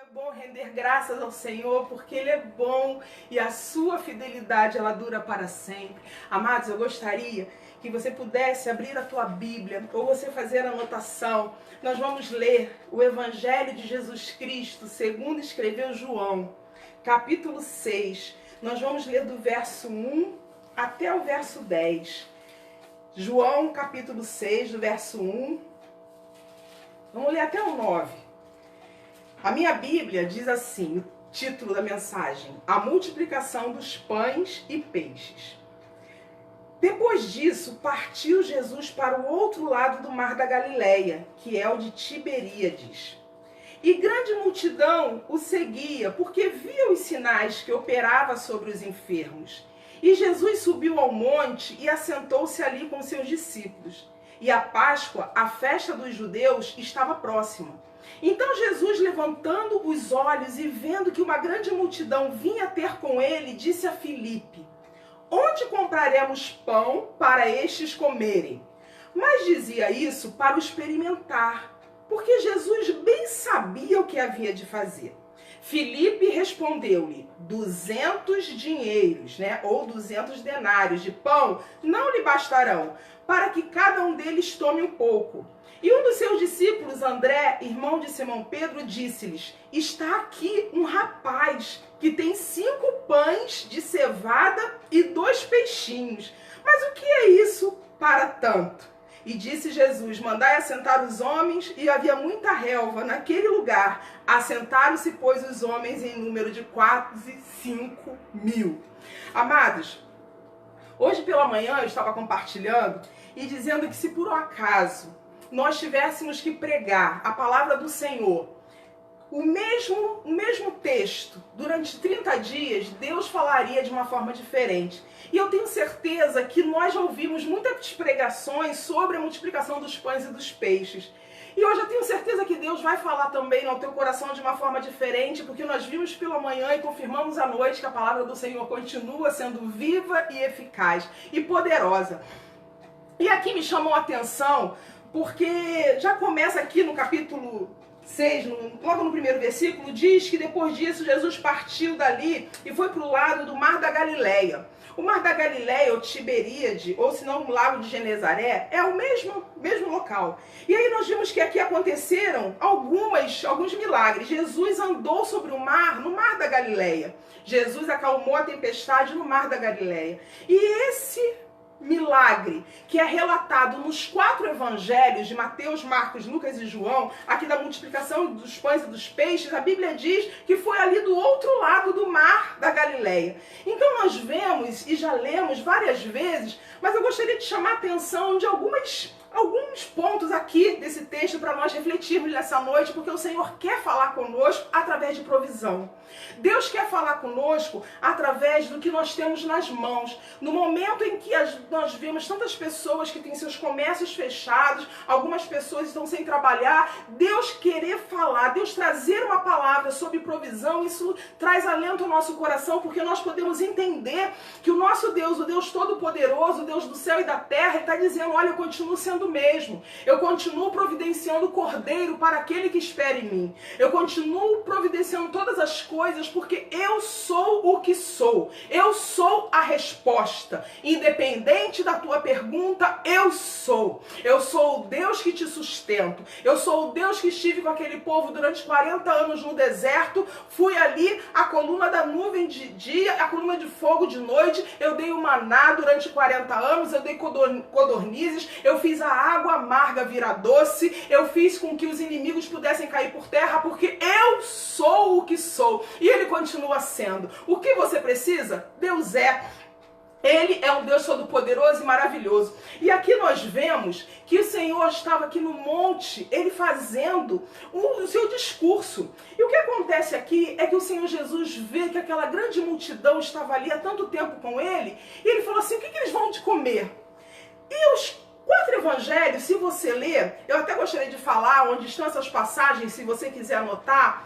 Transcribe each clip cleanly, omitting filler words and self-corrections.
É bom render graças ao Senhor, porque Ele é bom e a sua fidelidade, ela dura para sempre. Amados, eu gostaria que você pudesse abrir a tua Bíblia ou você fazer a anotação. Nós vamos ler o Evangelho de Jesus Cristo, segundo escreveu João, capítulo 6. Nós vamos ler do verso 1 até o verso 10. João, capítulo 6, do verso 1. Vamos ler até o 9. A minha Bíblia diz assim, o título da mensagem: A multiplicação dos pães e peixes. Depois disso, partiu Jesus para o outro lado do mar da Galileia, que é o de Tiberíades. E grande multidão o seguia, porque via os sinais que operava sobre os enfermos. E Jesus subiu ao monte e assentou-se ali com seus discípulos. E a Páscoa, a festa dos judeus, estava próxima. Então Jesus, levantando os olhos e vendo que uma grande multidão vinha ter com ele, disse a Filipe: Onde compraremos pão para estes comerem? Mas dizia isso para o experimentar, porque Jesus bem sabia o que havia de fazer. Filipe respondeu-lhe: 200 dinheiros, ou 200 denários de pão não lhe bastarão, para que cada um deles tome um pouco. E um dos seus discípulos, André, irmão de Simão Pedro, disse-lhes: Está aqui um rapaz que tem 5 pães de cevada e 2 peixinhos. Mas o que é isso para tanto? E disse Jesus: Mandai assentar os homens, e havia muita relva naquele lugar. Assentaram-se, pois, os homens em número de 5 mil. Amados, hoje pela manhã eu estava compartilhando e dizendo que se por um acaso nós tivéssemos que pregar a palavra do Senhor, o mesmo texto, durante 30 dias, Deus falaria de uma forma diferente. E eu tenho certeza que nós já ouvimos muitas pregações sobre a multiplicação dos pães e dos peixes. E hoje eu tenho certeza que Deus vai falar também no teu coração de uma forma diferente, porque nós vimos pela manhã e confirmamos à noite que a palavra do Senhor continua sendo viva e eficaz e poderosa. E aqui me chamou a atenção, porque já começa aqui no capítulo 6, logo no primeiro versículo, diz que depois disso Jesus partiu dali e foi para o lado do mar da Galileia. O mar da Galileia, ou Tiberíade, ou se não o lago de Genezaré, é o mesmo local. E aí nós vimos que aqui aconteceram alguns milagres. Jesus andou sobre o mar, no mar da Galileia. Jesus acalmou a tempestade no mar da Galileia. E esse milagre, que é relatado nos 4 evangelhos de Mateus, Marcos, Lucas e João, aqui da multiplicação dos pães e dos peixes, a Bíblia diz que foi ali do outro lado do mar da Galileia. Então nós vemos e já lemos várias vezes, mas eu gostaria de chamar a atenção de alguns pontos aqui desse texto para nós refletirmos nessa noite, porque o Senhor quer falar conosco através de provisão. Deus quer falar conosco através do que nós temos nas mãos. No momento em que nós vemos tantas pessoas que têm seus comércios fechados, algumas pessoas estão sem trabalhar, Deus querer falar, Deus trazer uma palavra sobre provisão, isso traz alento ao nosso coração, porque nós podemos entender que o nosso Deus, o Deus Todo-Poderoso, o Deus do céu e da terra, Ele está dizendo: olha, eu continuo sendo mesmo. Eu continuo providenciando o cordeiro para aquele que espera em mim. Eu continuo providenciando todas as coisas porque eu sou o que sou. Eu sou a resposta. Independente da tua pergunta, eu sou. Eu sou o Deus que te sustento. Eu sou o Deus que estive com aquele povo durante 40 anos no deserto. Fui ali, a coluna da nuvem de dia, a coluna de fogo de noite. Eu dei o maná durante 40 anos. Eu dei codornizes. Eu fiz a água amarga virar doce, eu fiz com que os inimigos pudessem cair por terra, porque eu sou o que sou, e Ele continua sendo. O que você precisa? Deus é. Ele é um Deus todo-poderoso e maravilhoso. E aqui nós vemos que o Senhor estava aqui no monte, Ele fazendo o seu discurso. E o que acontece aqui é que o Senhor Jesus vê que aquela grande multidão estava ali há tanto tempo com Ele, e Ele falou assim: o que eles vão de comer? E os 4 evangelhos, se você ler, eu até gostaria de falar onde estão essas passagens, se você quiser anotar.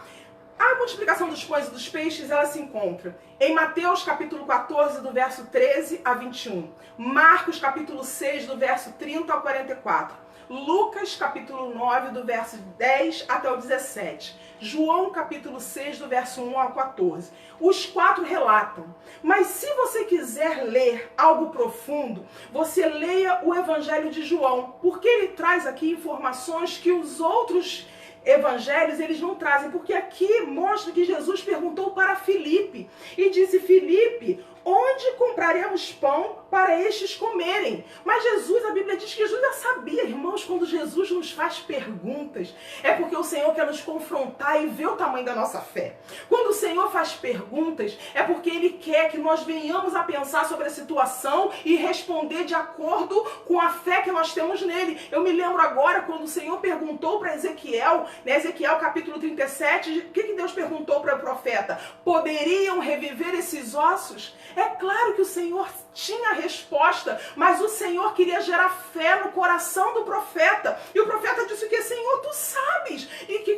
A multiplicação dos pães e dos peixes, ela se encontra em Mateus capítulo 14, do verso 13 a 21. Marcos capítulo 6, do verso 30 ao 44. Lucas capítulo 9, do verso 10 até o 17. João capítulo 6, do verso 1 ao 14. Os quatro relatam. Mas se você quiser ler algo profundo, você leia o Evangelho de João, porque ele traz aqui informações que os outros evangelhos eles não trazem, porque aqui mostra que Jesus perguntou para Filipe e disse: Filipe, onde compraremos pão para estes comerem? Mas Jesus, a Bíblia diz que Jesus já sabia, irmãos. Quando Jesus nos faz perguntas, é porque o Senhor quer nos confrontar e ver o tamanho da nossa fé. Quando o Senhor faz perguntas, é porque Ele quer que nós venhamos a pensar sobre a situação e responder de acordo com a fé que nós temos nele. Eu me lembro agora quando o Senhor perguntou para Ezequiel, Ezequiel capítulo 37, o que Deus perguntou para o profeta? Poderiam reviver esses ossos? É claro que o Senhor tinha a resposta, mas o Senhor queria gerar fé no coração do profeta. E o profeta disse o que? Senhor, tu sabes. E o que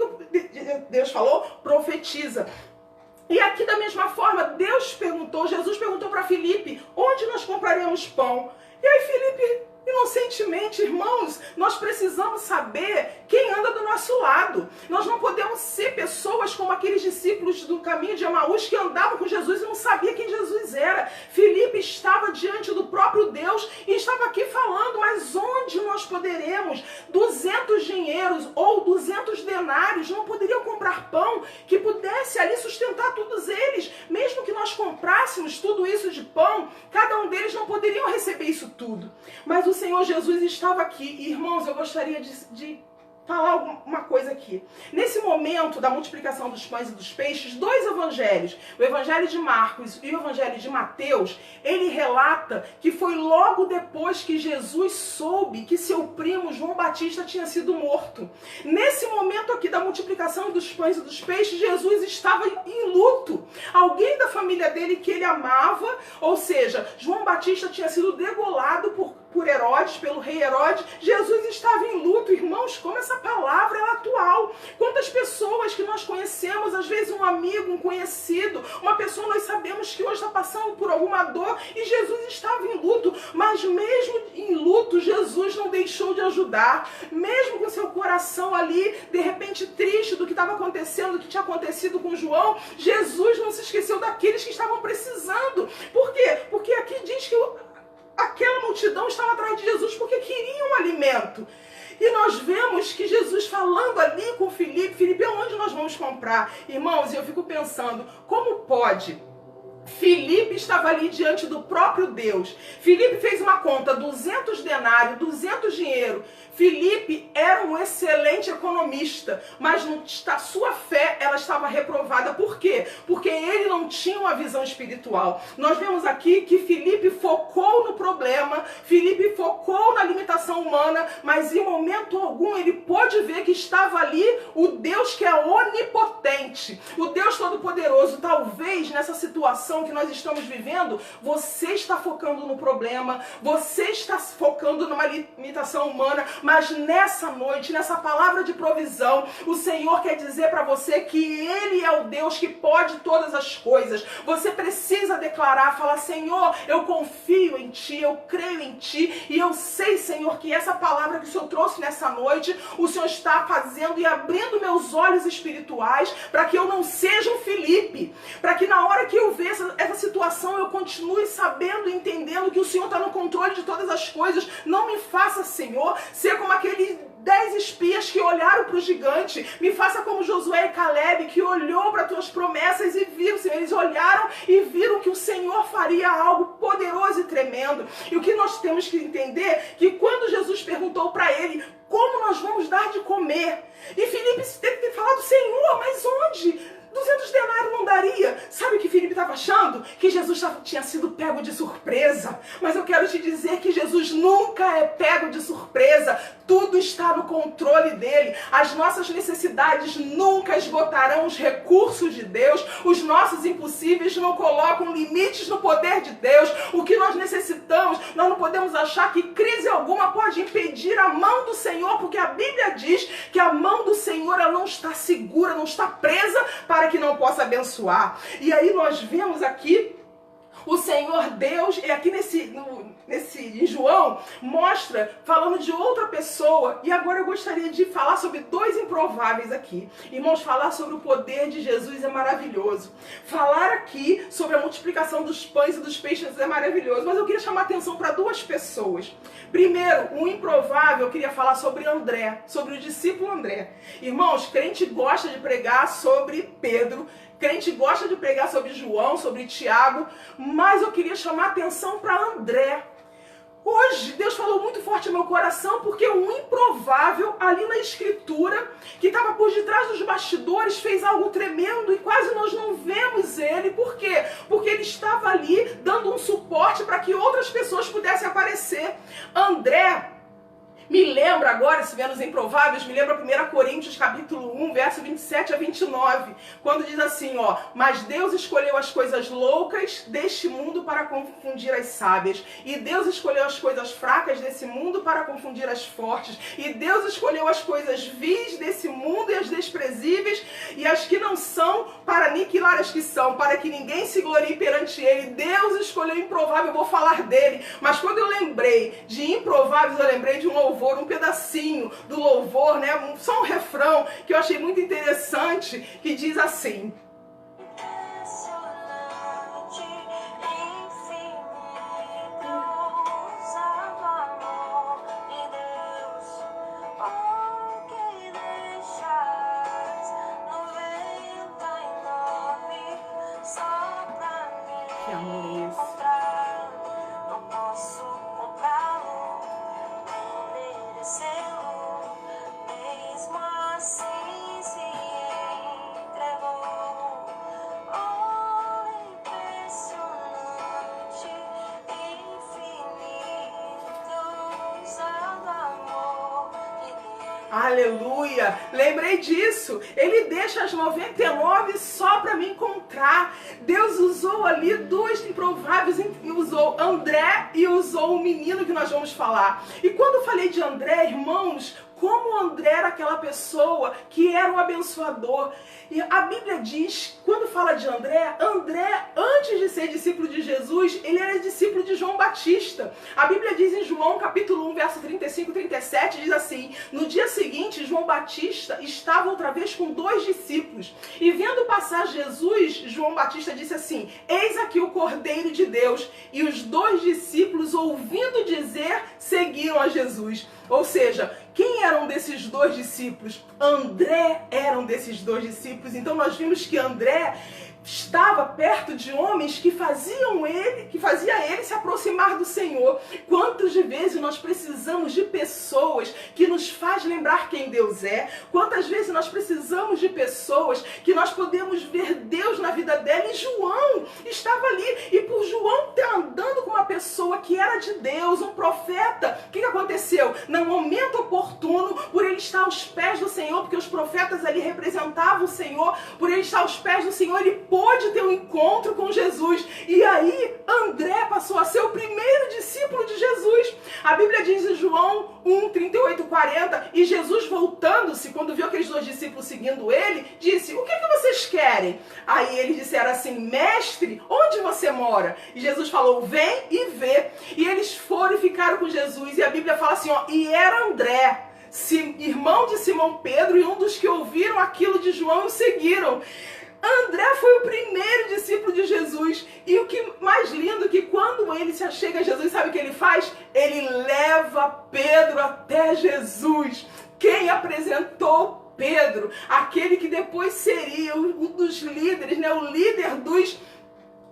Deus falou? Profetiza. E aqui da mesma forma, Jesus perguntou para Filipe, onde nós compraremos pão? E aí Filipe, inocentemente, irmãos, nós precisamos saber quem anda do nosso lado. Nós não podemos ser pessoas como aqueles discípulos do caminho de Emaús que andavam com Jesus e não sabiam quem Jesus era. Filipe estava diante do próprio Deus e estava aqui falando, mas onde nós poderemos? 200 dinheiros ou 200 denários não poderiam comprar pão que pudesse ali sustentar todos eles. Mesmo que nós comprássemos tudo isso de pão, cada um deles não poderiam receber isso tudo. Mas o Senhor Jesus estava aqui. E, irmãos, eu gostaria de falar uma coisa aqui. Nesse momento da multiplicação dos pães e dos peixes, dois evangelhos, o evangelho de Marcos e o evangelho de Mateus, ele relata que foi logo depois que Jesus soube que seu primo João Batista tinha sido morto. Nesse momento aqui da multiplicação dos pães e dos peixes, Jesus estava em luto. Alguém da família dele que ele amava, ou seja, João Batista tinha sido degolado por Herodes, pelo rei Herodes. Jesus estava em luto. Irmãos, como essa palavra é atual. Quantas pessoas que nós conhecemos, às vezes um amigo, um conhecido, uma pessoa nós sabemos que hoje está passando por alguma dor e Jesus estava em luto, mas mesmo em luto, Jesus não deixou de ajudar. Mesmo com seu coração ali, de repente triste do que estava acontecendo, do que tinha acontecido com João, Jesus não se esqueceu daqueles que estavam precisando. Por quê? Porque aqui diz que aquela multidão estava atrás de Jesus porque queriam alimento. E nós vemos que Jesus falando ali com Filipe, aonde nós vamos comprar? Irmãos, eu fico pensando, como pode? Filipe estava ali diante do próprio Deus. Filipe fez uma conta, 200 denários, 200 dinheiro. Filipe era um excelente economista, mas a sua fé ela estava reprovada. Por quê? Porque ele não tinha uma visão espiritual. Nós vemos aqui que Filipe focou no problema, Filipe focou na limitação humana, mas em momento algum ele pôde ver que estava ali o Deus que é onipotente, o Deus todo-poderoso. Talvez nessa situação que nós estamos vivendo, você está focando no problema, você está focando numa limitação humana, mas nessa noite, nessa palavra de provisão, o Senhor quer dizer para você que Ele é o Deus que pode todas as coisas. Você precisa declarar, falar: Senhor, eu confio em Ti, eu creio em Ti, e eu sei, Senhor, que essa palavra que o Senhor trouxe nessa noite, o Senhor está fazendo e abrindo meus olhos espirituais para que eu não seja um Filipe, para que na hora que eu ver essa situação eu continue sabendo e entendendo que o Senhor está no controle de todas as coisas. Não me faça, Senhor, ser como aqueles 10 espias que olharam para o gigante. Me faça como Josué e Caleb, que olhou para as tuas promessas e viram, Senhor. Eles olharam e viram que o Senhor faria algo poderoso e tremendo. E o que nós temos que entender, que quando Jesus perguntou para ele, como nós vamos dar de comer? E Filipe teve que falar do Senhor, mas onde? 200 denários não daria. Sabe o que Filipe estava achando? Que Jesus tinha sido pego de surpresa. Mas eu quero te dizer que Jesus nunca é pego de surpresa. Tudo está no controle dele. As nossas necessidades nunca esgotarão os recursos de Deus. Os nossos impossíveis não colocam limites no poder de Deus. O que nós necessitamos, nós não podemos achar que crise alguma pode impedir a mão do Senhor, porque a Bíblia diz que a mão do Senhor ela não está segura, não está presa para que não possa abençoar. E aí nós vemos aqui O Senhor Deus, e aqui em João, mostra, falando de outra pessoa. E agora eu gostaria de falar sobre dois improváveis aqui. Irmãos, falar sobre o poder de Jesus é maravilhoso. Falar aqui sobre a multiplicação dos pães e dos peixes é maravilhoso. Mas eu queria chamar a atenção para duas pessoas. Primeiro, um improvável, eu queria falar sobre André, sobre o discípulo André. Irmãos, crente gosta de pregar sobre Pedro, crente gosta de pregar sobre João, sobre Tiago, mas eu queria chamar a atenção para André. Hoje, Deus falou muito forte no meu coração, porque um improvável ali na Escritura, que estava por detrás dos bastidores, fez algo tremendo e quase nós não vemos ele. Por quê? Porque ele estava ali dando um suporte para que outras pessoas pudessem aparecer. André me lembra agora, se vê nos improváveis, me lembra 1 Coríntios capítulo 1, verso 27 a 29, quando diz assim, ó: mas Deus escolheu as coisas loucas deste mundo para confundir as sábias, e Deus escolheu as coisas fracas desse mundo para confundir as fortes, e Deus escolheu as coisas vis desse mundo e as desprezíveis e as que não são para aniquilar as que são, para que ninguém se glorie perante ele. Deus escolheu o improvável, eu vou falar dele, mas quando eu lembrei de improváveis, eu lembrei de um louvor, um pedacinho do louvor, né? Só um refrão que eu achei muito interessante, que diz assim: que amor é esse? Aleluia! Lembrei disso. Ele deixa as 99 só para me encontrar. Deus usou ali dois improváveis, usou André e usou o menino que nós vamos falar. E quando eu falei de André, irmãos, como André era aquela pessoa que era um abençoador. E a Bíblia diz, quando fala de André, André, antes de ser discípulo de Jesus, ele era discípulo de João Batista. A Bíblia diz em João, capítulo 1, verso 35 e 37, diz assim: no dia seguinte, João Batista estava outra vez com 2 discípulos. E vendo passar Jesus, João Batista disse assim: eis aqui o Cordeiro de Deus. E os 2 discípulos, ouvindo dizer, seguiram a Jesus. Ou seja, quem eram desses 2 discípulos? André era um desses 2 discípulos. Então nós vimos que André estava perto de homens que fazia ele se aproximar do Senhor. Quantas vezes nós precisamos de pessoas que nos faz lembrar quem Deus é? Quantas vezes nós precisamos de pessoas que nós podemos ver Deus na vida dela? E João estava ali, e por João estar andando com uma pessoa que era de Deus, um profeta, o que aconteceu? No momento oportuno, por ele estar aos pés do Senhor, porque os profetas ali representavam o Senhor, por ele estar aos pés do Senhor, ele pôde ter um encontro com Jesus. E aí André passou a ser o primeiro discípulo de Jesus. A Bíblia diz em João 1, 38, 40, e Jesus, voltando-se, quando viu aqueles 2 discípulos seguindo ele, disse: o que vocês querem? Aí eles disseram assim: mestre, onde você mora? E Jesus falou: vem e vê. E eles foram e ficaram com Jesus. E a Bíblia fala assim, ó: e era André, irmão de Simão Pedro, e um dos que ouviram aquilo de João e o seguiram. André foi o primeiro discípulo de Jesus. E o que mais lindo, que quando ele se achega a Jesus, sabe o que ele faz? Ele leva Pedro até Jesus. Quem apresentou Pedro? Aquele que depois seria um dos líderes, né? O líder dos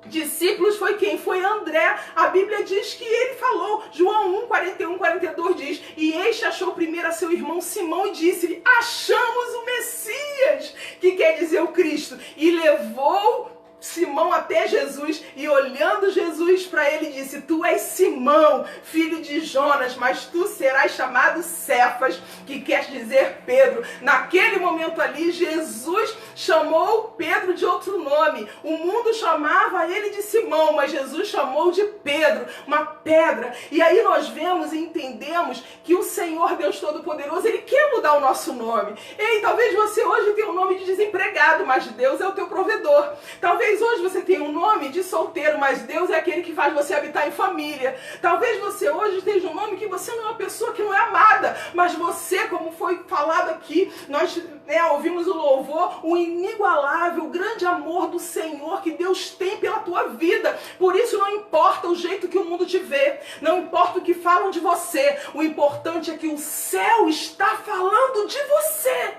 discípulos foi quem? Foi André. A Bíblia diz que ele falou, João 1, 41, 42 diz: e este achou primeiro a seu irmão Simão e disse-lhe: achamos o Messias, que quer dizer o Cristo, e levou Simão até Jesus, e olhando Jesus para ele disse: tu és Simão, filho de Jonas, mas tu serás chamado Cefas, que quer dizer Pedro. Naquele momento ali, Jesus chamou Pedro de outro nome. O mundo chamava ele de Simão, mas Jesus chamou de Pedro, uma pedra. E aí nós vemos e entendemos que o Senhor Deus Todo-Poderoso, ele quer mudar o nosso nome. Ei, talvez você hoje tenha um nome de desempregado, mas Deus é o teu provedor. Talvez Talvez hoje você tenha um nome de solteiro, mas Deus é aquele que faz você habitar em família. Talvez você hoje esteja um nome que você não é uma pessoa que não é amada, mas você, como foi falado aqui, nós ouvimos o louvor, o inigualável, o grande amor do Senhor que Deus tem pela tua vida. Por isso não importa o jeito que o mundo te vê, não importa o que falam de você, o importante é que o céu está falando de você.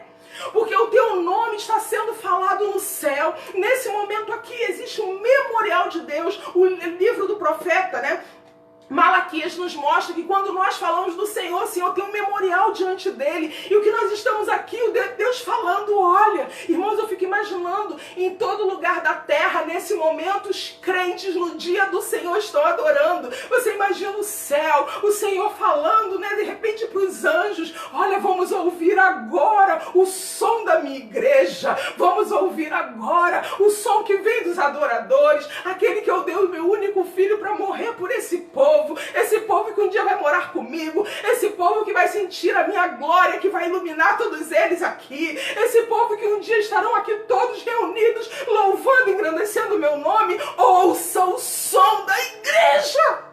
Porque o teu nome está sendo falado no céu. Nesse momento aqui existe um memorial de Deus, o livro do profeta, né? Malaquias nos mostra que quando nós falamos do Senhor, o Senhor tem um memorial diante dele. E o que nós estamos aqui, o Deus falando, olha, irmãos, eu fico imaginando, em todo lugar da terra, nesse momento, os crentes no dia do Senhor estão adorando. Você imagina o céu, o Senhor falando, né, de repente para os anjos, olha, vamos ouvir agora o som da minha igreja, vamos ouvir agora o som que vem dos adoradores, aquele que eu dei o meu único filho para morrer por esse povo que um dia vai morar comigo, esse povo que vai sentir a minha glória, que vai iluminar todos eles aqui, esse povo que um dia estarão aqui todos reunidos, louvando e engrandecendo o meu nome. Ouça o som da igreja.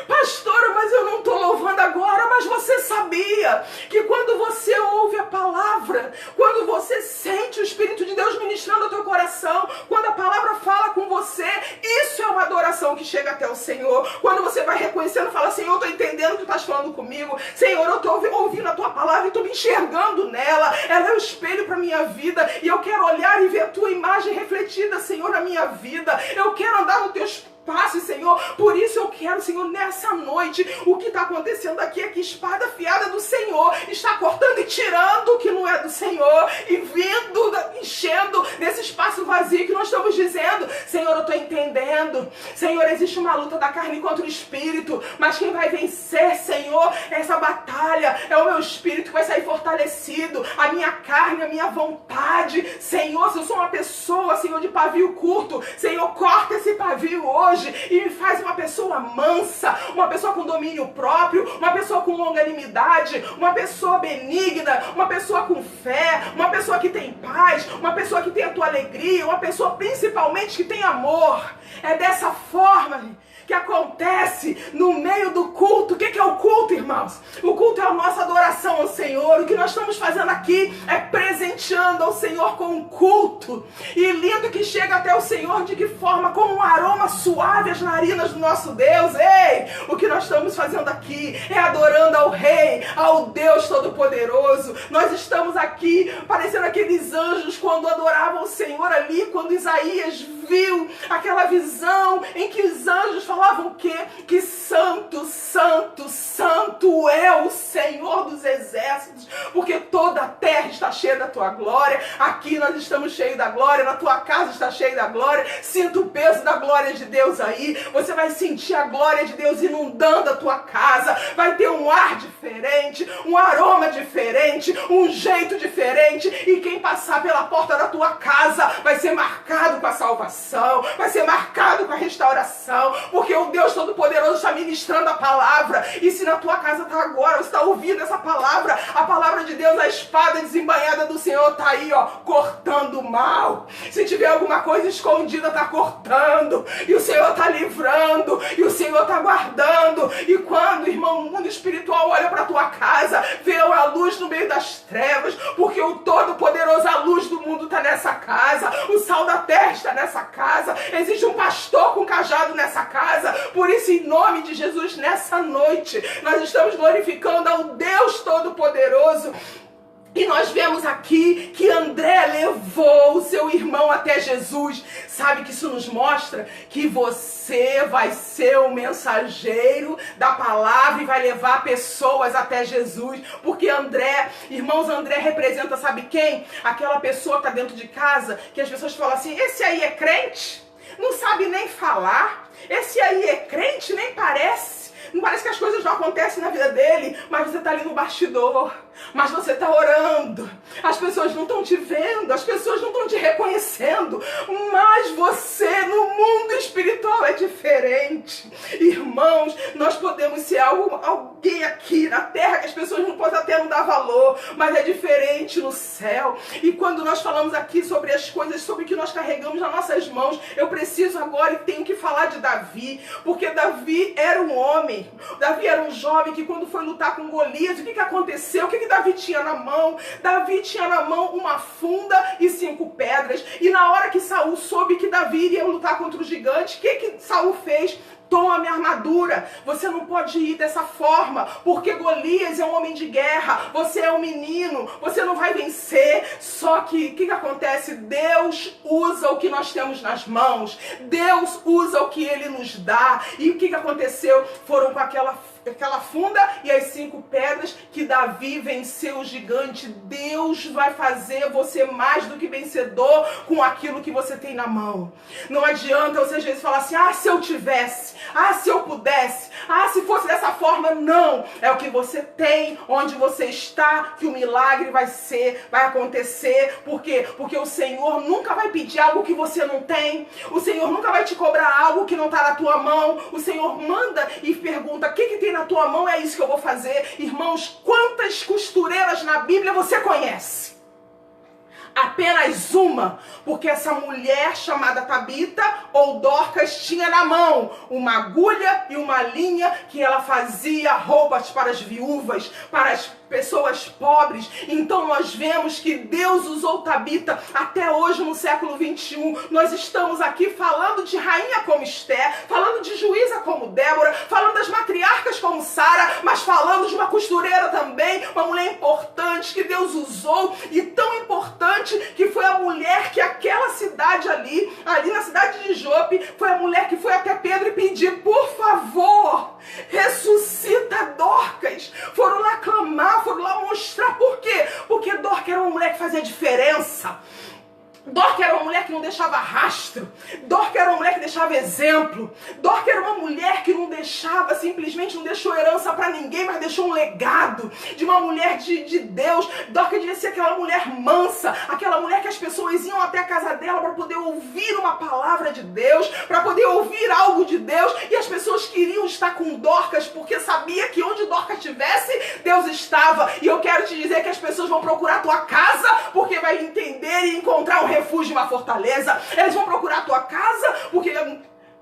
Pastora, mas eu não estou louvando agora. Mas você sabia que quando você ouve a palavra, quando você sente o Espírito de Deus ministrando ao teu coração, quando a palavra fala com você, isso é uma adoração que chega até o Senhor. Quando você vai reconhecendo, fala, Senhor, eu estou entendendo o que tu estás falando comigo. Senhor, eu estou ouvindo a tua palavra e estou me enxergando nela. Ela é o espelho para a minha vida e eu quero olhar e ver a tua imagem refletida, Senhor, na minha vida. Eu quero andar nos teus passos, Senhor. Por isso eu quero, Senhor, nessa noite, o que está acontecendo aqui é que espada afiada do Senhor está cortando e tirando o que não é do Senhor e vindo, enchendo nesse espaço vazio que nós estamos dizendo, Senhor, eu estou entendendo. Senhor, existe uma luta da carne contra o Espírito, mas quem vai vencer, Senhor, essa batalha é o meu Espírito que vai sair fortalecido, a minha carne, a minha vontade. Senhor, se eu sou uma pessoa, Senhor, de pavio curto, Senhor, corta esse pavio hoje e me faz uma pessoa mansa, uma pessoa com domínio próprio, uma pessoa com longanimidade, uma pessoa benigna, uma pessoa com fé, uma pessoa que tem paz, uma pessoa que tem a tua alegria, uma pessoa principalmente que tem amor. É dessa forma que acontece no meio do culto. O que é o culto, irmãos? O culto é a nossa adoração ao Senhor. O que nós estamos fazendo aqui é presenteando ao Senhor com um culto. E lindo que chega até o Senhor, de que forma? Como um aroma suave às narinas do nosso Deus. Ei, o que nós estamos fazendo aqui é adorando ao Rei, ao Deus Todo-Poderoso. Nós estamos aqui parecendo aqueles anjos quando adoravam o Senhor ali, quando Isaías viu aquela visão em que os anjos falavam o quê? Que santo, santo, santo é o Senhor dos exércitos, porque toda a terra está cheia da tua glória. Aqui nós estamos cheios da glória, na tua casa está cheia da glória. Sinta o peso da glória de Deus aí. Você vai sentir a glória de Deus inundando a tua casa. Vai ter um ar diferente, um aroma diferente, um jeito diferente. E quem passar pela porta da tua casa vai ser marcado com a salvação, vai ser marcado com a restauração, porque o Deus Todo-Poderoso está ministrando a palavra. E se na tua casa está agora, você está ouvindo essa palavra, a palavra de Deus, a espada desembainhada do Senhor está aí, ó, cortando o mal. Se tiver alguma coisa escondida, está cortando. E o Senhor está livrando. E o Senhor está guardando. E quando, irmão, o mundo espiritual olha para a tua casa, vê a luz no meio das trevas, porque o Todo-Poderoso, a luz do mundo está nessa casa. O sal da terra está nessa casa. Existe um pastor com cajado nessa casa. Por isso, em nome de Jesus, nessa noite, nós estamos glorificando ao Deus Todo-Poderoso. E nós vemos aqui que André levou o seu irmão até Jesus. Sabe que isso nos mostra que você vai ser o mensageiro da palavra e vai levar pessoas até Jesus. Porque André, irmãos, André representa, sabe quem? Aquela pessoa que está dentro de casa, que as pessoas falam assim, esse aí é crente? Não sabe nem falar? Esse aí é crente? Nem parece. Não parece que as coisas não acontecem na vida dele, mas você está ali no bastidor. Mas você está orando, as pessoas não estão te vendo, as pessoas não estão te reconhecendo, mas você no mundo espiritual é diferente. Irmãos, nós podemos ser alguém aqui na terra que as pessoas não podem até não dar valor, mas é diferente no céu. E quando nós falamos aqui sobre as coisas, sobre o que nós carregamos nas nossas mãos, eu preciso agora e tenho que falar de Davi, porque Davi era um homem, Davi era um jovem que quando foi lutar com Golias, o que aconteceu? O que Davi tinha na mão? Davi tinha na mão uma funda e 5 pedras. E na hora que Saul soube que Davi iria lutar contra o gigante, o que Saul fez? Toma minha armadura, você não pode ir dessa forma, porque Golias é um homem de guerra, você é um menino, você não vai vencer. Só que o que acontece? Deus usa o que nós temos nas mãos, Deus usa o que Ele nos dá. E o que aconteceu? Foram com aquela funda e as 5 pedras que Davi venceu o gigante. Deus vai fazer você mais do que vencedor com aquilo que você tem na mão. Não adianta você às vezes falar assim, se eu tivesse, se eu pudesse, se fosse dessa forma. Não, é o que você tem, onde você está, que o milagre vai acontecer. Por quê? Porque o Senhor nunca vai pedir algo que você não tem, o Senhor nunca vai te cobrar algo que não está na tua mão. O Senhor manda e pergunta, o que tem na tua mão? É isso que eu vou fazer. Irmãos, quantas costureiras na Bíblia você conhece? Apenas uma, porque essa mulher chamada Tabita ou Dorcas tinha na mão uma agulha e uma linha que ela fazia roupas para as viúvas, para as pessoas pobres. Então nós vemos que Deus usou Tabita até hoje no século 21. Nós estamos aqui falando de rainha como Esther, falando de juíza como Débora, falando das matriarcas como Sara, mas falando de uma costureira também, uma mulher importante que Deus usou, e tão importante que foi a mulher que aquela cidade ali na cidade de Jope, foi a mulher que foi até Pedro e pediu, por favor, ressuscita Dorcas. Foram lá clamar, foram lá mostrar. Por quê? Porque Dorcas era uma mulher que fazia diferença. Dorcas era uma mulher que não deixava rastro. Dorcas era uma mulher que deixava exemplo. Dorcas era uma mulher que não deixava, simplesmente não deixou herança para ninguém, mas deixou um legado de uma mulher de Deus. Dorcas devia ser aquela mulher mansa, aquela mulher que as pessoas iam até a casa dela para poder ouvir uma palavra de Deus, para poder ouvir algo de Deus, e as pessoas queriam estar com Dorcas porque sabia que onde Dorcas estivesse, Deus estava. E eu quero te dizer que as pessoas vão procurar a tua casa porque vai entender e encontrar um refúgio, uma fortaleza. Eles vão procurar a tua casa porque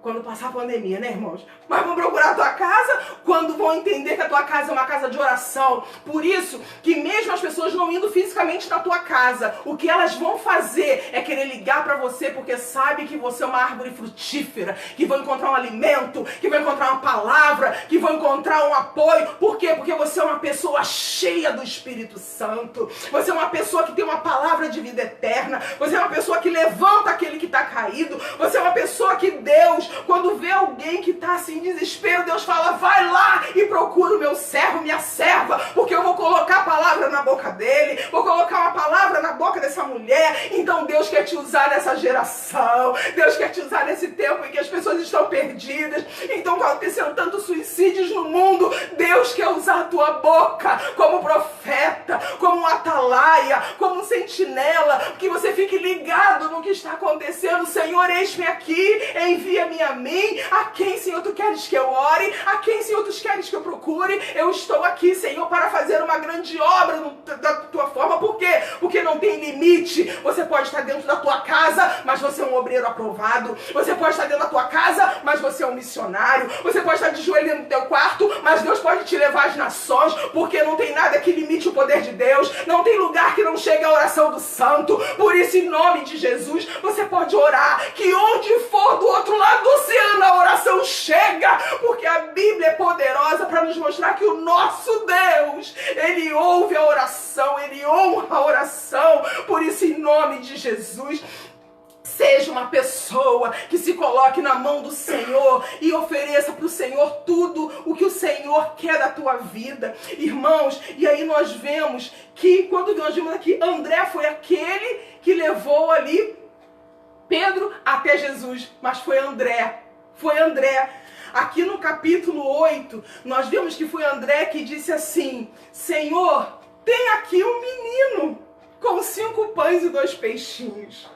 quando passar a pandemia, né, irmãos? Mas vão procurar a tua casa quando vão entender que a tua casa é uma casa de oração. Por isso que mesmo as pessoas não indo fisicamente na tua casa, o que elas vão fazer é querer ligar para você, porque sabe que você é uma árvore frutífera, que vão encontrar um alimento, que vão encontrar uma palavra, que vão encontrar um apoio. Por quê? Porque você é uma pessoa cheia do Espírito Santo. Você é uma pessoa que tem uma palavra de vida eterna. Você é uma pessoa que levanta aquele que está caído. Você é uma pessoa que Deus, quando vê alguém que está assim em desespero, Deus fala, vai lá e procura o meu servo, minha serva, porque eu vou colocar a palavra na boca dele, vou colocar uma palavra na boca dessa mulher. Então Deus quer te usar nessa geração, Deus quer te usar nesse tempo em que as pessoas estão perdidas, então acontecendo tantos suicídios no mundo. Deus quer usar a tua boca como profeta, como um atalaia, como um sentinela, que você fique ligado no que está acontecendo. Senhor, eis-me aqui, envia-me a mim. A quem, Senhor, tu queres que eu ore? A quem, Senhor, tu queres que eu procure? Eu estou aqui, Senhor, para fazer uma grande obra da tua forma. Por quê? Porque não tem limite. Você pode estar dentro da tua casa, mas você é um obreiro aprovado. Você pode estar dentro da tua casa, mas você é um missionário. Você pode estar de joelho dentro do teu quarto, mas Deus pode te levar às nações, porque não tem nada que limite o poder de Deus. Não tem lugar que não chegue a oração do santo. Por isso, em nome de Jesus, você pode orar, que onde for do outro lado do oceano, a oração chega, porque a Bíblia é poderosa para nos mostrar que o nosso Deus, Ele ouve a oração, Ele honra a oração. Por isso, em nome de Jesus, seja uma pessoa que se coloque na mão do Senhor e ofereça para o Senhor tudo o que o Senhor quer da tua vida. Irmãos, e aí nós vemos que, quando nós vimos aqui, André foi aquele que levou ali Pedro até Jesus, mas foi André. Aqui no capítulo 8, nós vemos que foi André que disse assim, Senhor, tem aqui um menino com 5 pães e 2 peixinhos.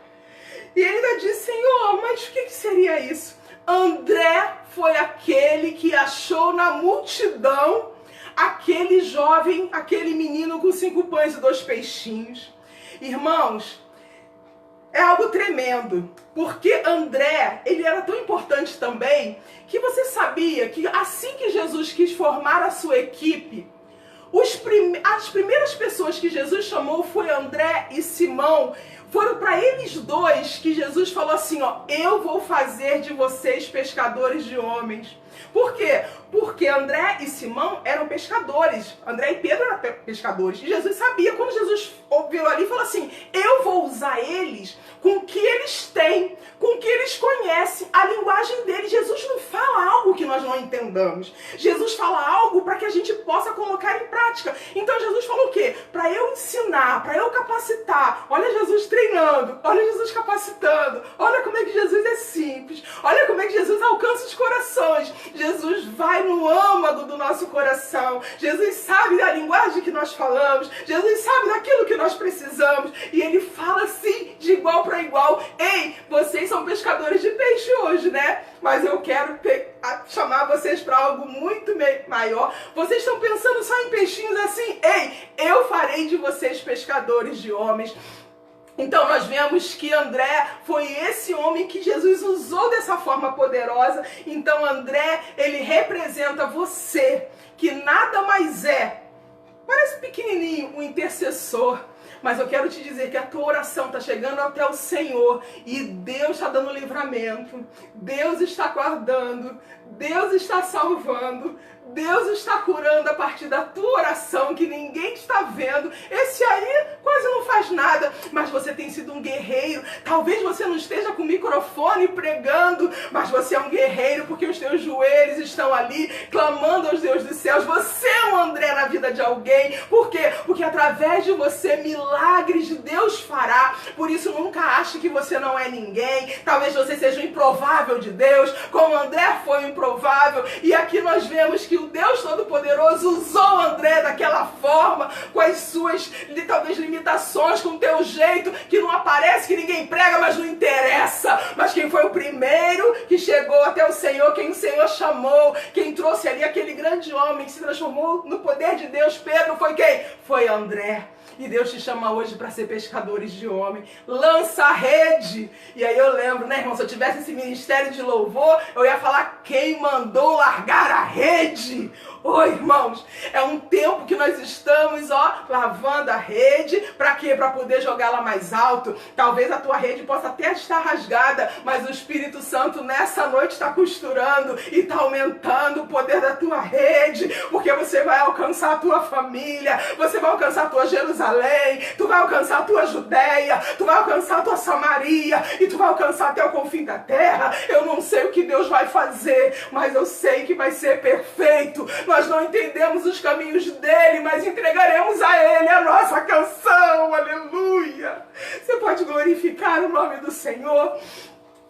E ele ainda disse, Senhor, mas o que seria isso? André foi aquele que achou na multidão aquele jovem, aquele menino com 5 pães e 2 peixinhos. Irmãos, é algo tremendo, porque André, ele era tão importante também, que você sabia que assim que Jesus quis formar a sua equipe, as primeiras pessoas que Jesus chamou foi André e Simão. Foram para eles dois que Jesus falou assim, ó, eu vou fazer de vocês pescadores de homens. Por quê? Porque André e Simão eram pescadores. André e Pedro eram pescadores. E Jesus sabia, quando Jesus ouviu ali, falou assim, eu vou usar eles com o que eles têm, com o que eles conhecem, a linguagem deles. Jesus não fala algo que nós não entendamos. Jesus fala algo para que a gente possa colocar em prática. Então Jesus falou o quê? Para eu ensinar, para eu capacitar. Olha Jesus treinando, olha Jesus capacitando. Olha como é que Jesus é simples. Olha como é que Jesus alcança os corações. Jesus vai no âmago do nosso coração. Jesus sabe da linguagem que nós falamos. Jesus sabe daquilo que nós precisamos. E ele fala assim, de igual para igual. Ei, vocês são pescadores de peixe hoje, né? Mas eu quero chamar vocês para algo muito maior. Vocês estão pensando só em peixinhos assim? Ei, eu farei de vocês pescadores de homens. Então nós vemos que André foi esse homem que Jesus usou dessa forma poderosa. Então André, ele representa você, que nada mais é, parece pequenininho, um intercessor. Mas eu quero te dizer que a tua oração está chegando até o Senhor e Deus está dando livramento, Deus está guardando, Deus está salvando, Deus está curando a partir da tua oração que ninguém está vendo. Esse aí quase não faz nada, mas você tem sido um guerreiro. Talvez você não esteja com o microfone pregando, mas você é um guerreiro porque os teus joelhos estão ali clamando aos Deus dos céus. Você é um André na vida de alguém. Por quê? Porque através de você milagres Deus fará. Por isso nunca ache que você não é ninguém. Talvez você seja o improvável de Deus, como André foi o improvável. E aqui nós vemos que o Deus Todo-Poderoso usou André daquela forma, com as suas, talvez, limitações, com o teu jeito, que não aparece, que ninguém prega, mas não interessa. Mas quem foi o primeiro que chegou até o Senhor, quem o Senhor chamou, quem trouxe ali aquele grande homem que se transformou no poder de Deus, Pedro, foi quem? Foi André. E Deus te chama hoje para ser pescadores de homem. Lança a rede. E aí eu lembro, né, irmão? Se eu tivesse esse ministério de louvor, eu ia falar quem mandou largar a rede. Oi, irmãos, é um tempo que nós estamos, ó, lavando a rede. Para quê? Para poder jogá-la mais alto. Talvez a tua rede possa até estar rasgada, mas o Espírito Santo nessa noite está costurando e está aumentando o poder da tua rede, porque você vai alcançar a tua família, você vai alcançar a tua Jerusalém, tu vai alcançar a tua Judéia, tu vai alcançar a tua Samaria e tu vai alcançar até o confim da terra. Eu não sei o que Deus vai fazer, mas eu sei que vai ser perfeito. Nós não entendemos os caminhos dele, mas entregaremos a ele a nossa canção. Aleluia! Você pode glorificar o nome do Senhor.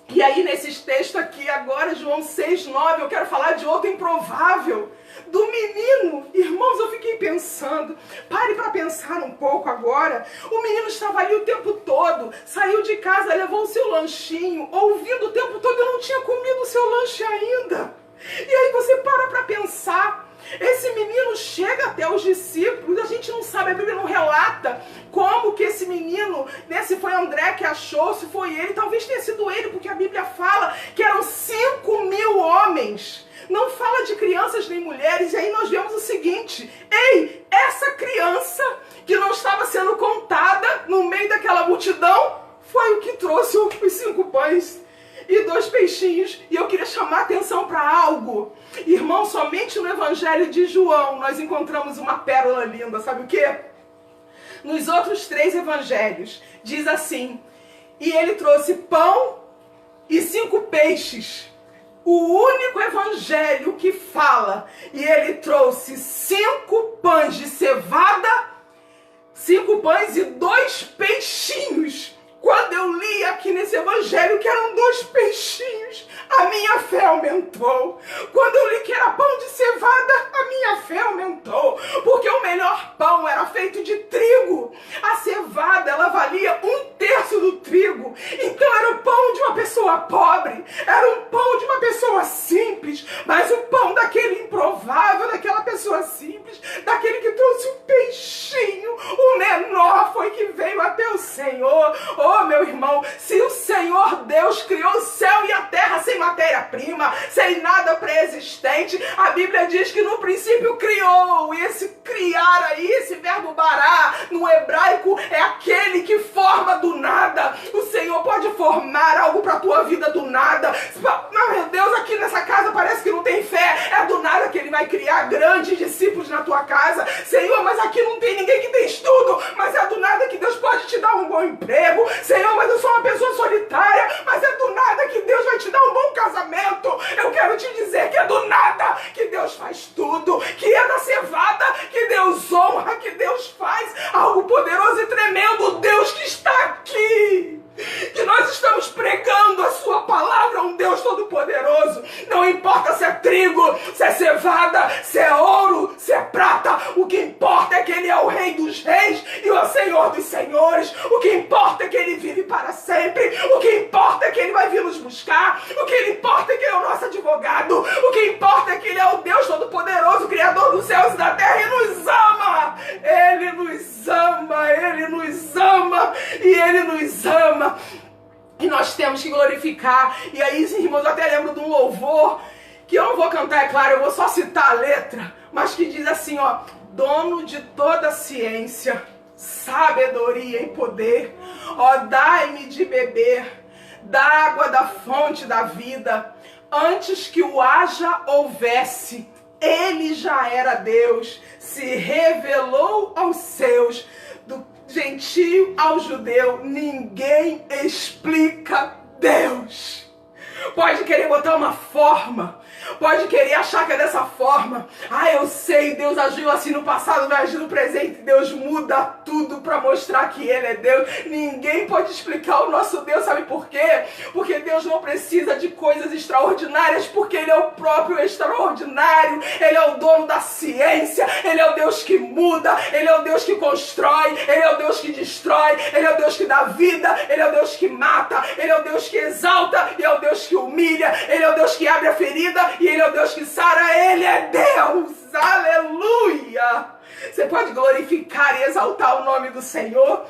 E aí, nesses textos aqui, agora, João 6:9, eu quero falar de outro improvável, do menino. Irmãos, eu fiquei pensando, pare para pensar um pouco agora. O menino estava ali o tempo todo, saiu de casa, levou o seu lanchinho, ouvindo o tempo todo, e não tinha comido o seu lanche ainda. E aí você para pensar. Esse menino chega até os discípulos, a gente não sabe, a Bíblia não relata como que esse menino, né, se foi André que achou, se foi ele, talvez tenha sido ele, porque a Bíblia fala que eram 5.000 homens. Não fala de crianças nem mulheres, e aí nós vemos o seguinte, ei, essa criança que não estava sendo contada no meio daquela multidão, foi o que trouxe os 5 pães e 2 peixinhos. E eu queria chamar a atenção para algo. Irmão, somente no Evangelho de João nós encontramos uma pérola linda. Sabe o quê? Nos outros 3 evangelhos diz assim, e ele trouxe pão e 5 peixes. O único evangelho que fala, e ele trouxe 5 pães de cevada, 5 pães e 2 peixinhos. Quando eu li aqui nesse evangelho que eram 2 peixinhos, a minha fé aumentou. Quando eu li que era pão de cevada, a minha fé aumentou. Porque o melhor pão era feito de Senhor. Oh, meu irmão, se o Senhor Deus criou o céu e a terra sem matéria-prima, sem nada pré-existente, a Bíblia diz que no princípio criou. E esse criar aí, esse verbo bará, no hebraico, é aquele que forma do nada. O Senhor pode formar algo para a tua vida do nada. Meu Deus, aqui nessa casa parece que não tem fé. É do nada que Ele vai criar grandes discípulos na tua casa. Senhor, mas aqui não tem ninguém que tem estudo. Mas é do nada que Deus pode te dar um bom emprego. Senhor, mas eu sou uma pessoa solitária. Mas é do nada que Deus vai te dar um bom casamento. Eu quero te dizer que é do nada que Deus faz tudo. Que é da cevada que Deus honra, que Deus faz algo poderoso e tremendo. O Deus que está aqui. Que nós estamos pregando a sua palavra, um Deus todo-poderoso. Não importa se é trigo, se é cevada, se é ouro, se é prata. O que importa é que Ele é o Rei dos reis e o Senhor dos senhores. O que importa é que Ele vive para sempre. O que importa é que Ele vai vir nos buscar. O que importa é que Ele é o nosso advogado. O que importa é que Ele é o Deus todo-poderoso, Criador dos céus e da terra, e nos ama. Ele nos ama, Ele nos ama e Ele nos ama. E nós temos que glorificar. E aí, irmãos, eu até lembro de um louvor que eu não vou cantar, é claro, eu vou só citar a letra, mas que diz assim, ó: dono de toda a ciência, sabedoria e poder, ó, dai-me de beber da água da fonte da vida. Antes que o haja houvesse, Ele já era Deus, se revelou aos seus. Do gentio ao judeu, ninguém explica Deus. Pode querer botar uma forma, pode querer achar que é dessa forma. Ah, eu sei, Deus agiu assim no passado, vai agir no presente. Deus muda tudo para mostrar que Ele é Deus. Ninguém pode explicar o nosso Deus, sabe por quê? Porque Deus não precisa de coisas extraordinárias, porque Ele é o próprio extraordinário. Ele é o dono da ciência, Ele é o Deus que muda, Ele é o Deus que constrói, Ele é o Deus que destrói, Ele é o Deus que dá vida, Ele é o Deus que mata, Ele é o Deus que exalta e é o Deus que humilha, Ele é o Deus que abre a ferida e Ele é o Deus que sara. Ele é Deus, aleluia. Você pode glorificar e exaltar o nome do Senhor.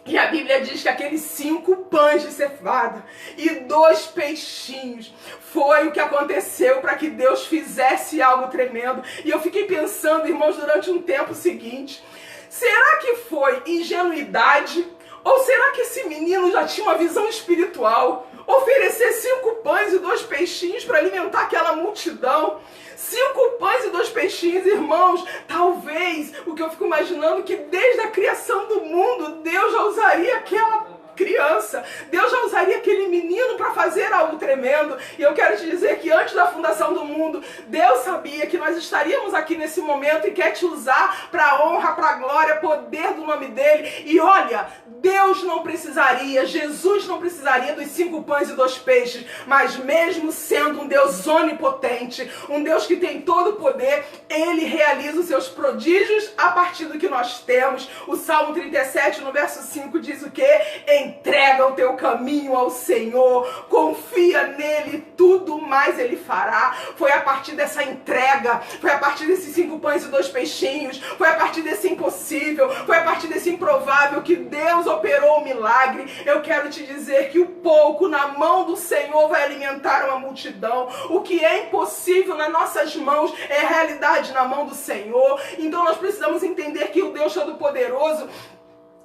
E a Bíblia diz que aqueles 5 pães de cevada e 2 peixinhos foi o que aconteceu para que Deus fizesse algo tremendo. E eu fiquei pensando, irmãos, durante um tempo seguinte, será que foi ingenuidade? Ou será que esse menino já tinha uma visão espiritual? Oferecer 5 pães e 2 peixinhos para alimentar aquela multidão. 5 pães e 2 peixinhos, irmãos. Talvez, o que eu fico imaginando, que desde a criação do mundo, Deus já usaria aquela criança, Deus já usaria aquele menino para fazer algo tremendo. E eu quero te dizer que antes da fundação do mundo, Deus sabia que nós estaríamos aqui nesse momento e quer te usar para a honra, para a glória, poder do nome dele. E olha, Deus não precisaria, Jesus não precisaria dos 5 pães e 2 peixes, mas mesmo sendo um Deus onipotente, um Deus que tem todo o poder, Ele realiza os seus prodígios a partir do que nós temos. O Salmo 37, no verso 5, diz o quê? Entrega o teu caminho ao Senhor, confia nele, tudo mais Ele fará. Foi a partir dessa entrega, foi a partir desses 5 pães e 2 peixinhos, foi a partir desse impossível, foi a partir desse improvável que Deus operou o milagre. Eu quero te dizer que o pouco na mão do Senhor vai alimentar uma multidão. O que é impossível nas nossas mãos é realidade na mão do Senhor. Então nós precisamos entender que o Deus Todo-Poderoso,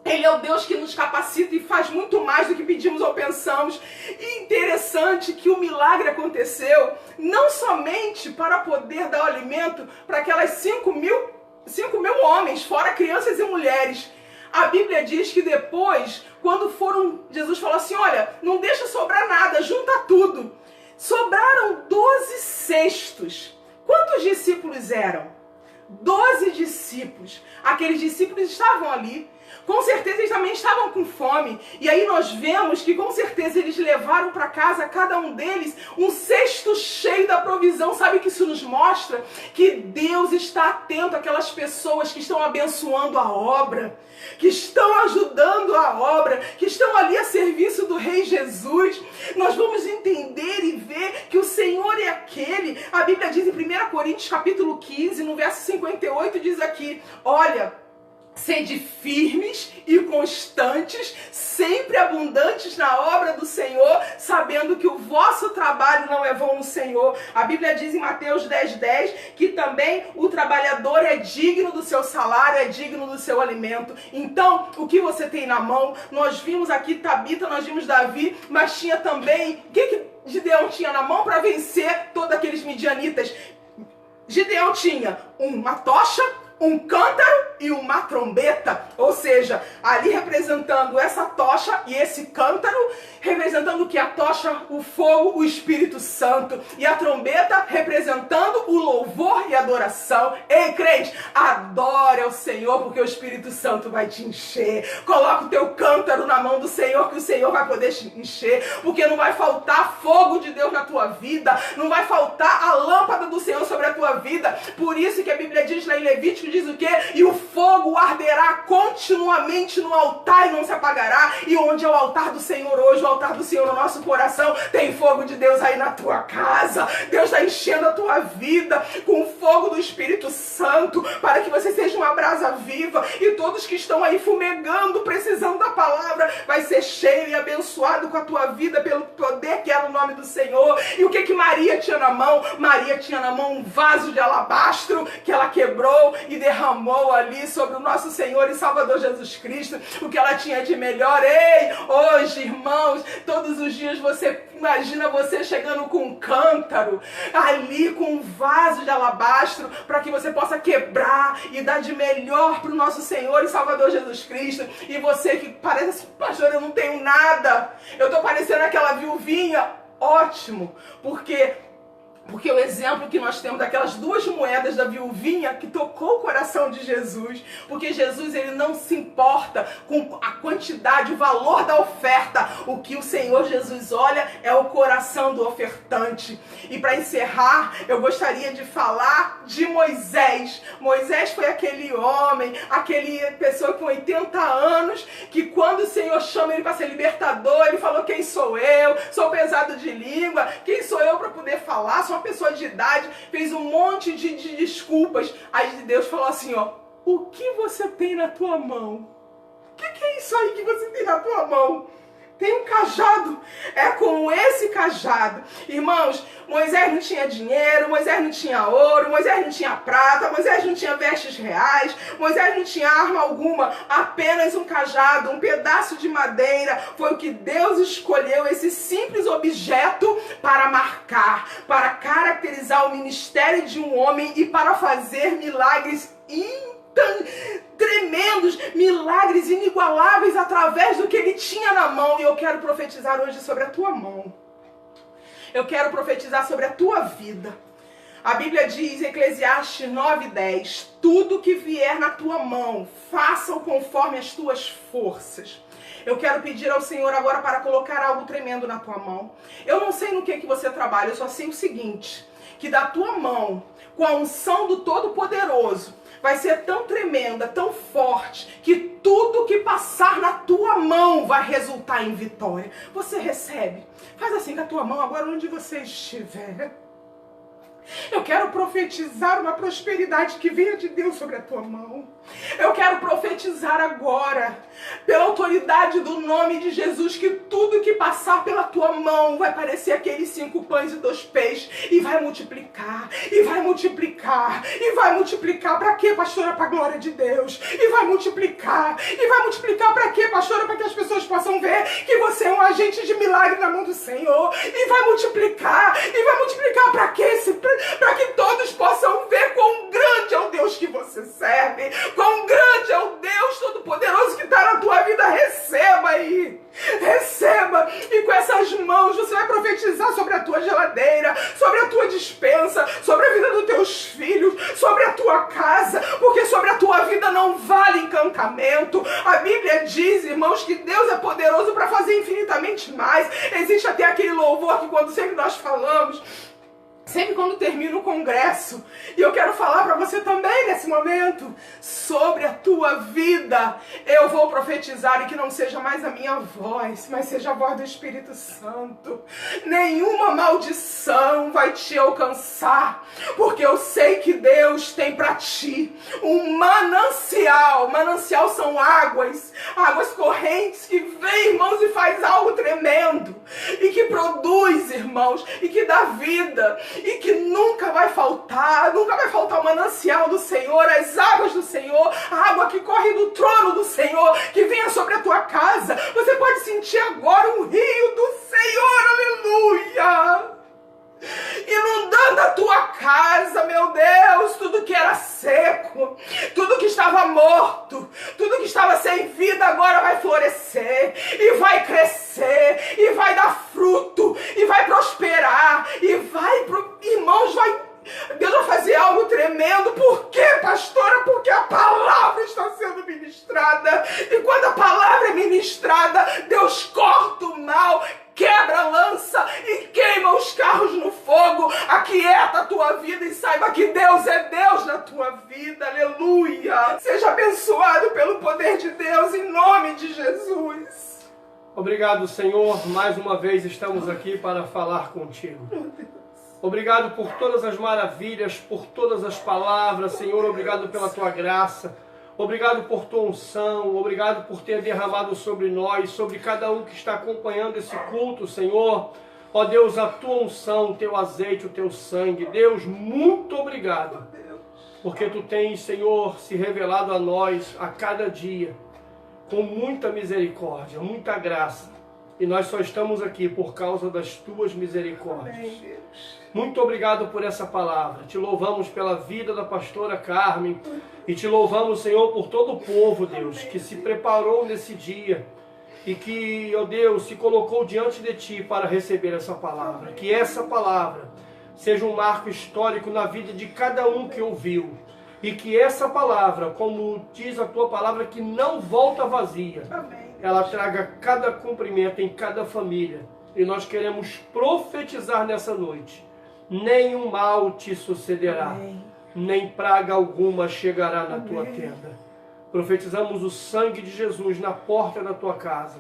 Ele é o Deus que nos capacita e faz muito mais do que pedimos ou pensamos. E interessante que o milagre aconteceu não somente para poder dar o alimento para aquelas 5 mil homens, fora crianças e mulheres. A Bíblia diz que depois, quando Jesus falou assim, olha, não deixa sobrar nada, junta tudo. Sobraram 12 cestos. Quantos discípulos eram? 12 discípulos. Aqueles discípulos estavam ali. Com certeza eles também estavam com fome. E aí nós vemos que com certeza eles levaram para casa, cada um deles, um cesto cheio da provisão. Sabe o que isso nos mostra? Que Deus está atento àquelas pessoas que estão abençoando a obra, que estão ajudando a obra, que estão ali a serviço do Rei Jesus. Nós vamos entender e ver que o Senhor é aquele. A Bíblia diz em 1 Coríntios capítulo 15, no verso 58, diz aqui, olha, sede firmes e constantes, sempre abundantes na obra do Senhor, sabendo que o vosso trabalho não é vão no Senhor. A Bíblia diz em Mateus 10:10 que também o trabalhador é digno do seu salário, é digno do seu alimento. Então, o que você tem na mão? Nós vimos aqui Tabita, nós vimos Davi, mas tinha também... O que Gideão tinha na mão para vencer todos aqueles midianitas? Gideão tinha uma tocha, um cântaro e uma trombeta, ou seja, ali representando essa tocha e esse cântaro, representando que a tocha, o fogo, o Espírito Santo, e a trombeta representando o louvor e adoração. Ei, crente, adore ao Senhor, porque o Espírito Santo vai te encher. Coloca o teu cântaro na mão do Senhor, que o Senhor vai poder te encher, porque não vai faltar fogo de Deus na tua vida, não vai faltar a lâmpada do Senhor sobre a tua vida. Por isso que a Bíblia diz lá em Levítico, diz o quê? E o fogo arderá continuamente no altar e não se apagará. E onde é o altar do Senhor hoje, o altar do Senhor no nosso coração, tem fogo de Deus aí na tua casa. Deus está enchendo a tua vida com o fogo do Espírito Santo, para que você seja uma brasa viva, e todos que estão aí fumegando, precisando da palavra, vai ser cheio e abençoado com a tua vida pelo poder que é no nome do Senhor. E o que Maria tinha na mão? Maria tinha na mão um vaso de alabastro que ela quebrou e derramou ali sobre o nosso Senhor e Salvador Jesus Cristo, o que ela tinha de melhor. Ei, hoje, irmãos, todos os dias você imagina você chegando com um cântaro, ali com um vaso de alabastro, para que você possa quebrar e dar de melhor para o nosso Senhor e Salvador Jesus Cristo. E você que parece, pastor, eu não tenho nada, eu estou parecendo aquela viuvinha, ótimo, porque o exemplo que nós temos daquelas duas moedas da viuvinha que tocou o coração de Jesus, porque Jesus, ele não se importa com a quantidade, o valor da oferta. O que o Senhor Jesus olha é o coração do ofertante. E para encerrar, eu gostaria de falar de Moisés. Moisés foi aquele homem, aquele pessoa com 80 anos, que quando o Senhor chama ele para ser libertador, ele falou: quem sou eu? Sou pesado de língua, quem sou eu para poder falar? Sou uma pessoa de idade, fez um monte de desculpas. Aí Deus falou assim, ó: o que você tem na tua mão? O que é isso aí que você tem na tua mão? Tem um cajado. É com esse cajado. Irmãos, Moisés não tinha dinheiro, Moisés não tinha ouro, Moisés não tinha prata, Moisés não tinha vestes reais, Moisés não tinha arma alguma, apenas um cajado, um pedaço de madeira. Foi o que Deus escolheu, esse simples objeto, para marcar, para caracterizar o ministério de um homem e para fazer milagres tremendos, milagres inigualáveis através do que ele tinha na mão. E eu quero profetizar hoje sobre a tua mão. Eu quero profetizar sobre a tua vida. A Bíblia diz em Eclesiastes 9:10: tudo que vier na tua mão, faça-o conforme as tuas forças. Eu quero pedir ao Senhor agora para colocar algo tremendo na tua mão. Eu não sei no que você trabalha, eu só sei o seguinte: que da tua mão, com a unção do Todo-Poderoso, vai ser tão tremenda, tão forte, que tudo que passar na tua mão vai resultar em vitória. Você recebe? Faz assim com a tua mão agora onde você estiver. Eu quero profetizar uma prosperidade que venha de Deus sobre a tua mão. Eu quero profetizar agora, pela autoridade do nome de Jesus, que tudo que passar pela tua mão vai parecer aqueles 5 pães e 2 peixes, e vai multiplicar, e vai multiplicar, e vai multiplicar. Para quê, pastora? Para a glória de Deus. E vai multiplicar para quê, pastora? Para que as pessoas possam ver que você é um agente de milagre na mão do Senhor. E vai multiplicar para quê? Para que todos possam ver quão grande é o Deus que você serve, quão grande é o Deus Todo-Poderoso que está na tua vida. Receba aí, receba. E com essas mãos você vai profetizar sobre a tua geladeira, sobre a tua despensa, sobre a vida dos teus filhos, sobre a tua casa, porque sobre a tua vida não vale encantamento. A Bíblia diz, irmãos, que Deus é poderoso para fazer infinitamente mais. Existe até aquele louvor que quando sempre nós falamos: Sempre quando termina o congresso, e eu quero falar para você também nesse momento, sobre a tua vida, eu vou profetizar, e que não seja mais a minha voz, mas seja a voz do Espírito Santo. Nenhuma maldição vai te alcançar, porque eu sei que Deus tem para ti um manancial. Manancial são águas correntes que vem, irmãos, e faz algo tremendo, e que produz, irmãos, e que dá vida, e que nunca vai faltar o manancial do Senhor, as águas do Senhor, a água que corre do trono do Senhor, que venha sobre a tua casa. Você pode sentir agora um rio do Senhor, aleluia, inundando a tua casa, meu Deus. Tudo que era seco, tudo que estava morto, tudo que estava sem vida, agora vai florescer, e vai crescer, e vai dar fruto, e vai prosperar, e irmãos, Deus vai fazer algo tremendo. Por quê, pastora? Porque a palavra está sendo ministrada, e quando a palavra é ministrada, Deus corta o mal, quebra a lança e queima os carros no fogo. Aquieta a tua vida e saiba que Deus é Deus na tua vida, aleluia. Seja abençoado pelo poder de Deus, em nome de Jesus. Obrigado, Senhor, mais uma vez estamos aqui para falar contigo. Obrigado por todas as maravilhas, por todas as palavras, Senhor. Obrigado pela tua graça. Obrigado por tua unção. Obrigado por ter derramado sobre nós, sobre cada um que está acompanhando esse culto, Senhor. Ó Deus, a tua unção, o teu azeite, o teu sangue. Deus, muito obrigado. Porque tu tens, Senhor, se revelado a nós a cada dia, com muita misericórdia, muita graça. E nós só estamos aqui por causa das tuas misericórdias. Amém, Deus. Muito obrigado por essa palavra. Te louvamos pela vida da pastora Carmen. E te louvamos, Senhor, por todo o povo, Deus, que se preparou nesse dia. E que, ó Deus, se colocou diante de ti para receber essa palavra. Que essa palavra seja um marco histórico na vida de cada um que ouviu. E que essa palavra, como diz a tua palavra, que não volta vazia. Amém. Ela traga cada cumprimento em cada família. E nós queremos profetizar nessa noite. Nenhum mal te sucederá. Amém. Nem praga alguma chegará na tua tenda. Profetizamos o sangue de Jesus na porta da tua casa.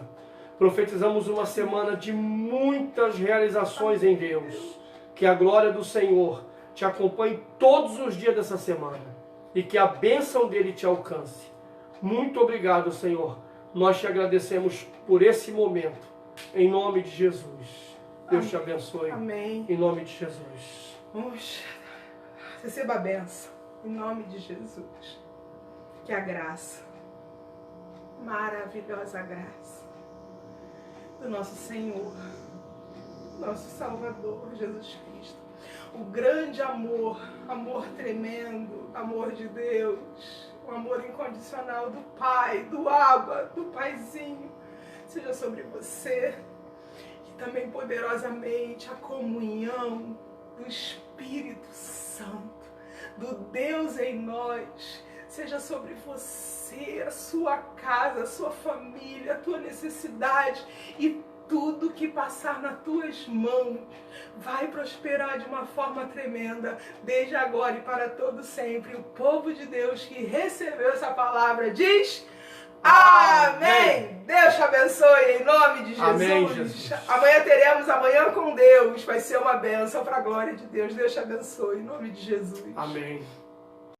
Profetizamos uma semana de muitas realizações em Deus. Que a glória do Senhor te acompanhe todos os dias dessa semana. E que a bênção dele te alcance. Muito obrigado, Senhor. Nós te agradecemos por esse momento. Em nome de Jesus. Deus te abençoe. Amém. Em nome de Jesus. Puxa, receba a benção. Em nome de Jesus. Que a graça, maravilhosa graça, do nosso Senhor, nosso Salvador, Jesus Cristo. O grande amor, amor tremendo, amor de Deus, o amor incondicional do Pai, do Abba, do Paizinho, seja sobre você. E também poderosamente a comunhão do Espírito Santo, do Deus em nós, seja sobre você, a sua casa, a sua família, a tua necessidade, e tudo que passar nas tuas mãos vai prosperar de uma forma tremenda, desde agora e para todo sempre. O povo de Deus que recebeu essa palavra diz: amém! Deus te abençoe em nome de Jesus. Amém, Jesus. Amanhã teremos Amanhã com Deus. Vai ser uma bênção para a glória de Deus. Deus te abençoe em nome de Jesus. Amém.